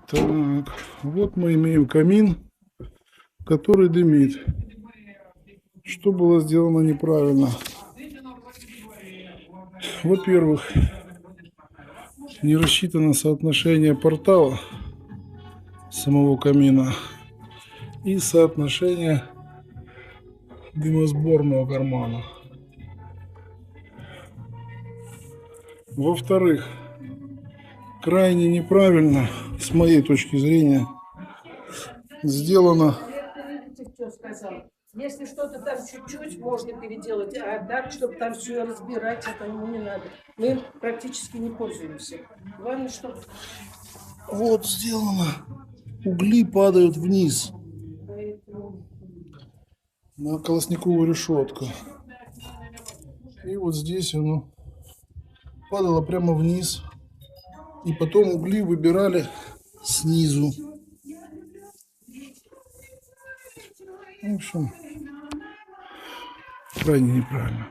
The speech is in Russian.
Так, вот мы имеем камин, который дымит. Что было сделано неправильно? Во-первых, не рассчитано соотношение портала самого камина и соотношение дымосборного кармана. Во-вторых, крайне неправильно, с моей точки зрения, сделано. Если что-то там чуть-чуть можно переделать, а так, чтобы там все разбирать, это ему не надо. Мы им практически не пользуемся. Главное, что... Вот сделано. Угли падают вниз на колосниковую решетку. И вот здесь оно падало прямо вниз. И потом угли выбирали снизу. В общем, крайне неправильно.